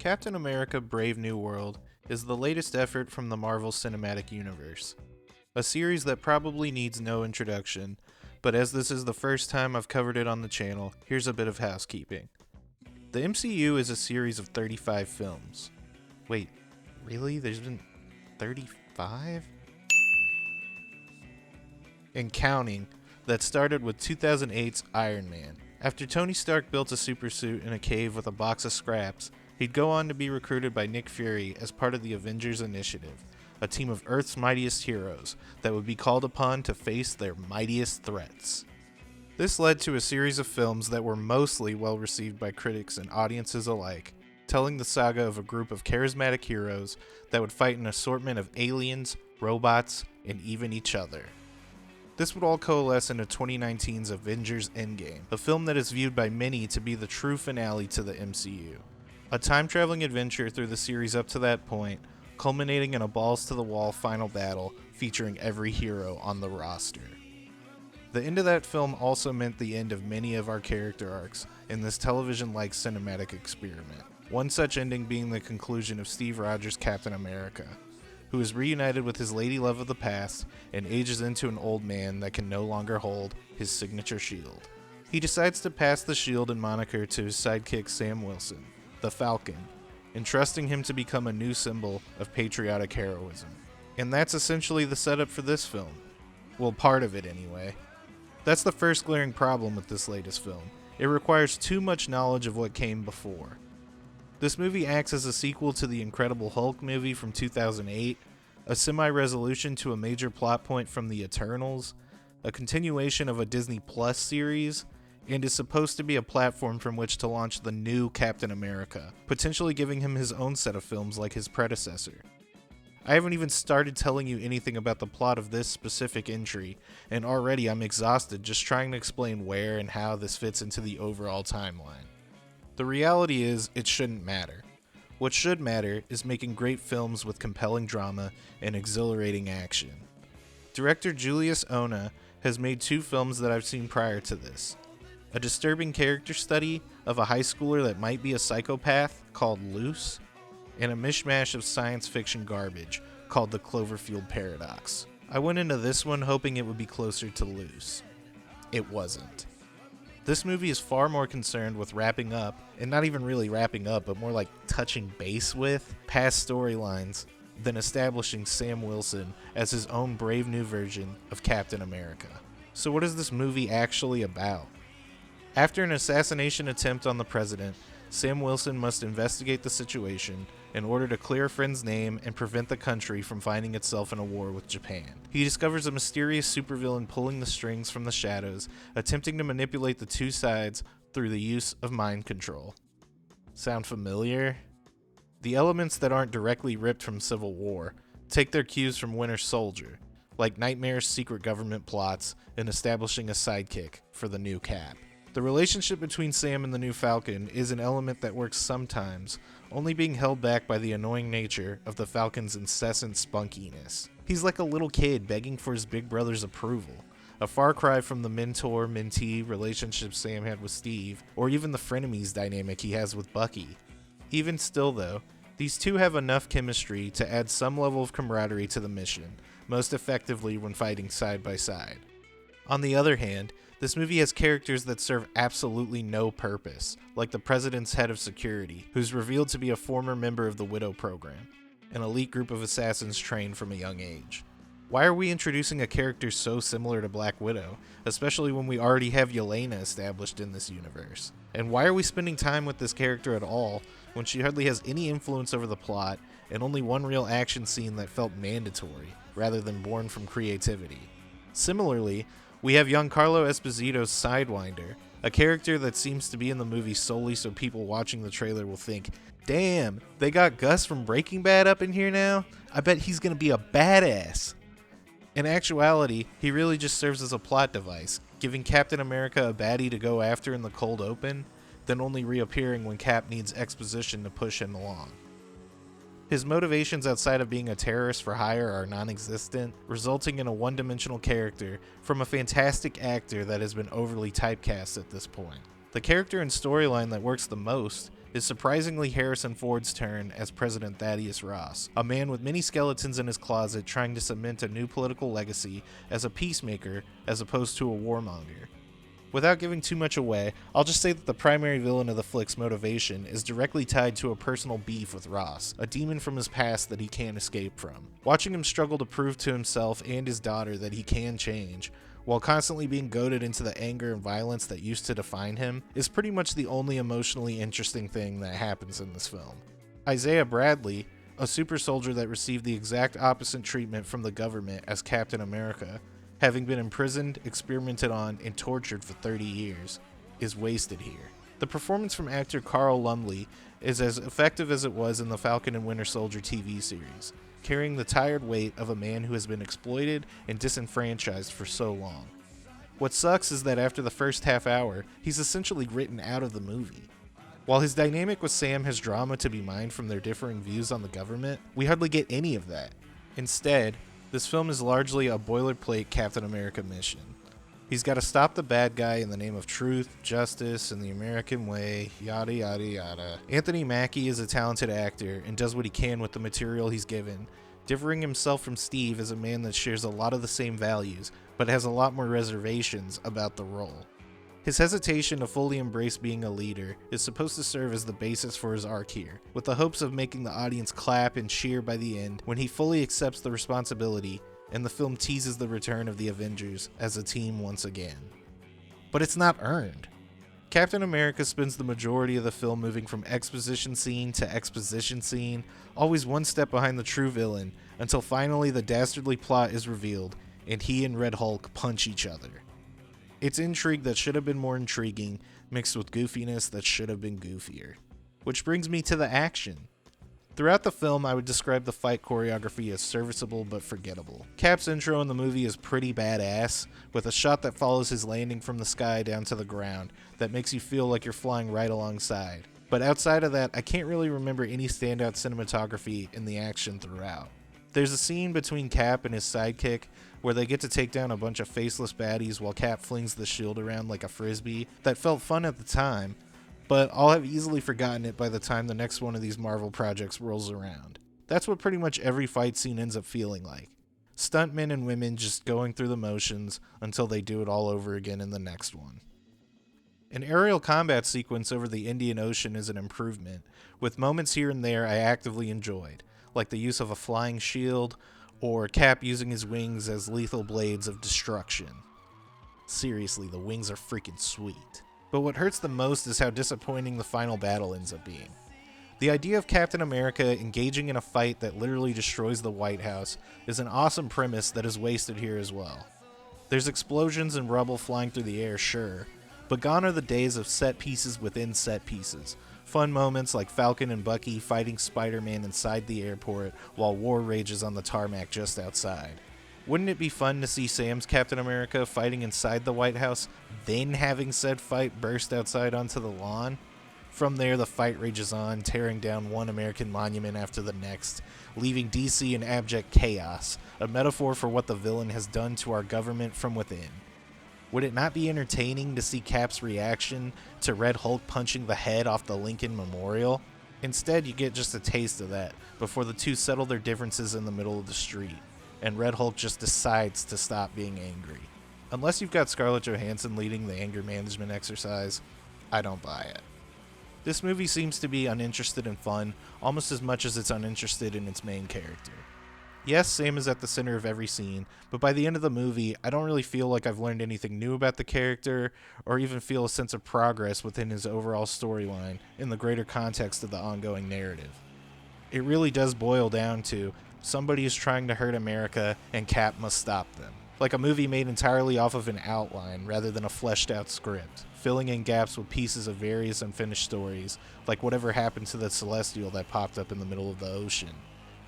Captain America Brave New World is the latest effort from the Marvel Cinematic Universe, a series that probably needs no introduction, but as this is the first time I've covered it on the channel, here's a bit of housekeeping. The MCU is a series of 35 films. Wait, really? There's been 35? And counting, that started with 2008's Iron Man. After Tony Stark built a supersuit in a cave with a box of scraps, he'd go on to be recruited by Nick Fury as part of the Avengers Initiative, a team of Earth's mightiest heroes that would be called upon to face their mightiest threats. This led to a series of films that were mostly well received by critics and audiences alike, telling the saga of a group of charismatic heroes that would fight an assortment of aliens, robots, and even each other. This would all coalesce into 2019's Avengers Endgame, a film that is viewed by many to be the true finale to the MCU. A time-traveling adventure through the series up to that point, culminating in a balls-to-the-wall final battle featuring every hero on the roster. The end of that film also meant the end of many of our character arcs in this television-like cinematic experiment. One such ending being the conclusion of Steve Rogers' Captain America, who is reunited with his lady love of the past and ages into an old man that can no longer hold his signature shield. He decides to pass the shield and moniker to his sidekick Sam Wilson, the Falcon, entrusting him to become a new symbol of patriotic heroism. And that's essentially the setup for this film. Well, part of it anyway. That's the first glaring problem with this latest film. It requires too much knowledge of what came before. This movie acts as a sequel to the Incredible Hulk movie from 2008, a semi-resolution to a major plot point from The Eternals, a continuation of a Disney Plus series, and is supposed to be a platform from which to launch the new Captain America, potentially giving him his own set of films like his predecessor. I haven't even started telling you anything about the plot of this specific entry, and already I'm exhausted just trying to explain where and how this fits into the overall timeline. The reality is, it shouldn't matter. What should matter is making great films with compelling drama and exhilarating action. Director Julius Ona has made two films that I've seen prior to this. A disturbing character study of a high schooler that might be a psychopath called Loose, and a mishmash of science fiction garbage called The Cloverfield Paradox. I went into this one hoping it would be closer to Loose. It wasn't. This movie is far more concerned with wrapping up, and not even really wrapping up, but more like touching base with, past storylines than establishing Sam Wilson as his own brave new version of Captain America. So what is this movie actually about? After an assassination attempt on the president, Sam Wilson must investigate the situation in order to clear a friend's name and prevent the country from finding itself in a war with Japan. He discovers a mysterious supervillain pulling the strings from the shadows, attempting to manipulate the two sides through the use of mind control. Sound familiar? The elements that aren't directly ripped from Civil War take their cues from Winter Soldier, like nightmarish secret government plots and establishing a sidekick for the new Cap. The relationship between Sam and the new Falcon is an element that works sometimes, only being held back by the annoying nature of the Falcon's incessant spunkiness. He's like a little kid begging for his big brother's approval, a far cry from the mentor-mentee relationship Sam had with Steve, or even the frenemies dynamic he has with Bucky. Even still though, these two have enough chemistry to add some level of camaraderie to the mission, most effectively when fighting side by side. On the other hand, this movie has characters that serve absolutely no purpose, like the president's head of security, who's revealed to be a former member of the Widow program, an elite group of assassins trained from a young age. Why are we introducing a character so similar to Black Widow, especially when we already have Yelena established in this universe? And why are we spending time with this character at all when she hardly has any influence over the plot and only one real action scene that felt mandatory, rather than born from creativity? Similarly, we have Giancarlo Esposito's Sidewinder, a character that seems to be in the movie solely so people watching the trailer will think, damn, they got Gus from Breaking Bad up in here now? I bet he's gonna be a badass. In actuality, he really just serves as a plot device, giving Captain America a baddie to go after in the cold open, then only reappearing when Cap needs exposition to push him along. His motivations outside of being a terrorist for hire are non-existent, resulting in a one-dimensional character from a fantastic actor that has been overly typecast at this point. The character and storyline that works the most is surprisingly Harrison Ford's turn as President Thaddeus Ross, a man with many skeletons in his closet trying to cement a new political legacy as a peacemaker as opposed to a warmonger. Without giving too much away, I'll just say that the primary villain of the flick's motivation is directly tied to a personal beef with Ross, a demon from his past that he can't escape from. Watching him struggle to prove to himself and his daughter that he can change, while constantly being goaded into the anger and violence that used to define him, is pretty much the only emotionally interesting thing that happens in this film. Isaiah Bradley, a super soldier that received the exact opposite treatment from the government as Captain America, having been imprisoned, experimented on, and tortured for 30 years, is wasted here. The performance from actor Carl Lumbly is as effective as it was in the Falcon and Winter Soldier TV series, carrying the tired weight of a man who has been exploited and disenfranchised for so long. What sucks is that after the first half hour, he's essentially written out of the movie. While his dynamic with Sam has drama to be mined from their differing views on the government, we hardly get any of that. Instead, this film is largely a boilerplate Captain America mission. He's got to stop the bad guy in the name of truth, justice, and the American way, yada yada yada. Anthony Mackie is a talented actor and does what he can with the material he's given, differing himself from Steve as a man that shares a lot of the same values, but has a lot more reservations about the role. His hesitation to fully embrace being a leader is supposed to serve as the basis for his arc here, with the hopes of making the audience clap and cheer by the end when he fully accepts the responsibility, and the film teases the return of the Avengers as a team once again. But it's not earned. Captain America spends the majority of the film moving from exposition scene to exposition scene, always one step behind the true villain, until finally the dastardly plot is revealed, and he and Red Hulk punch each other. It's intrigue that should have been more intriguing, mixed with goofiness that should have been goofier. Which brings me to the action. Throughout the film, I would describe the fight choreography as serviceable but forgettable. Cap's intro in the movie is pretty badass, with a shot that follows his landing from the sky down to the ground that makes you feel like you're flying right alongside. But outside of that, I can't really remember any standout cinematography in the action throughout. There's a scene between Cap and his sidekick where they get to take down a bunch of faceless baddies while Cap flings the shield around like a frisbee that felt fun at the time, but I'll have easily forgotten it by the time the next one of these Marvel projects rolls around. That's what pretty much every fight scene ends up feeling like. Stuntmen and women just going through the motions until they do it all over again in the next one. An aerial combat sequence over the Indian Ocean is an improvement, with moments here and there I actively enjoyed, like the use of a flying shield, or Cap using his wings as lethal blades of destruction. Seriously, the wings are freaking sweet. But what hurts the most is how disappointing the final battle ends up being. The idea of Captain America engaging in a fight that literally destroys the White House is an awesome premise that is wasted here as well. There's explosions and rubble flying through the air, sure, but gone are the days of set pieces within set pieces. Fun moments like Falcon and Bucky fighting Spider-Man inside the airport while war rages on the tarmac just outside. Wouldn't it be fun to see Sam's Captain America fighting inside the White House, then having said fight burst outside onto the lawn? From there, the fight rages on, tearing down one American monument after the next, leaving DC in abject chaos, a metaphor for what the villain has done to our government from within. Would it not be entertaining to see Cap's reaction to Red Hulk punching the head off the Lincoln Memorial? Instead, you get just a taste of that before the two settle their differences in the middle of the street, and Red Hulk just decides to stop being angry. Unless you've got Scarlett Johansson leading the anger management exercise, I don't buy it. This movie seems to be uninterested in fun almost as much as it's uninterested in its main character. Yes, Sam is at the center of every scene, but by the end of the movie, I don't really feel like I've learned anything new about the character, or even feel a sense of progress within his overall storyline in the greater context of the ongoing narrative. It really does boil down to, somebody is trying to hurt America, and Cap must stop them. Like a movie made entirely off of an outline rather than a fleshed out script, filling in gaps with pieces of various unfinished stories, like whatever happened to the Celestial that popped up in the middle of the ocean.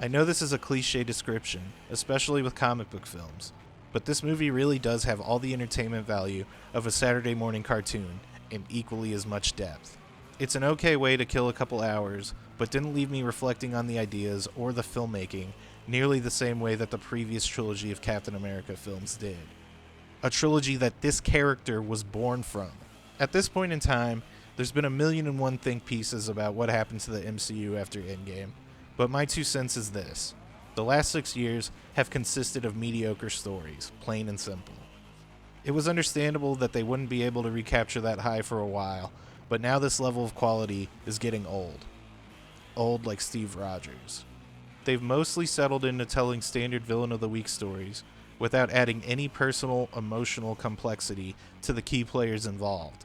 I know this is a cliche description, especially with comic book films, but this movie really does have all the entertainment value of a Saturday morning cartoon, and equally as much depth. It's an okay way to kill a couple hours, but didn't leave me reflecting on the ideas or the filmmaking nearly the same way that the previous trilogy of Captain America films did. A trilogy that this character was born from. At this point in time, There's been a million and one think pieces about what happened to the MCU after Endgame, but my 2 cents is this. The last 6 years have consisted of mediocre stories, plain and simple. It was understandable that they wouldn't be able to recapture that high for a while, but now this level of quality is getting old. Old like Steve Rogers. They've mostly settled into telling standard villain of the week stories, without adding any personal, emotional complexity to the key players involved.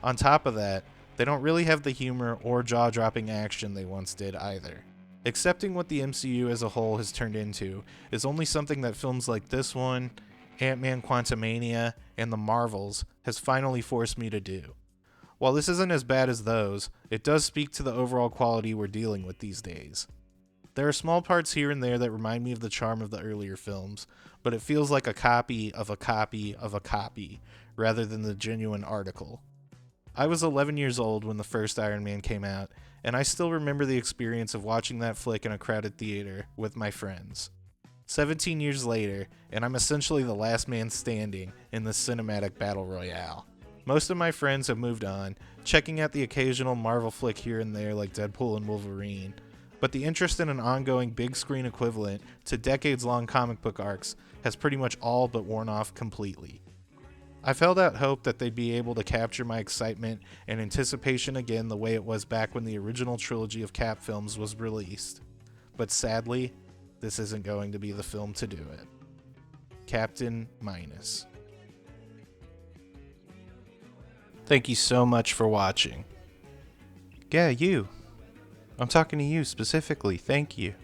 On top of that, they don't really have the humor or jaw-dropping action they once did either. Accepting what the MCU as a whole has turned into is only something that films like this one, Ant-Man Quantumania, and The Marvels has finally forced me to do. While this isn't as bad as those, it does speak to the overall quality we're dealing with these days. There are small parts here and there that remind me of the charm of the earlier films, but it feels like a copy of a copy of a copy, rather than the genuine article. I was 11 years old when the first Iron Man came out, and I still remember the experience of watching that flick in a crowded theater with my friends. 17 years later, and I'm essentially the last man standing in this cinematic battle royale. Most of my friends have moved on, checking out the occasional Marvel flick here and there like Deadpool and Wolverine, but the interest in an ongoing big screen equivalent to decades-long comic book arcs has pretty much all but worn off completely. I've held out hope that they'd be able to capture my excitement and anticipation again the way it was back when the original trilogy of Cap films was released. But sadly, this isn't going to be the film to do it. Captain Minus. Thank you so much for watching. Yeah, you. I'm talking to you specifically. Thank you.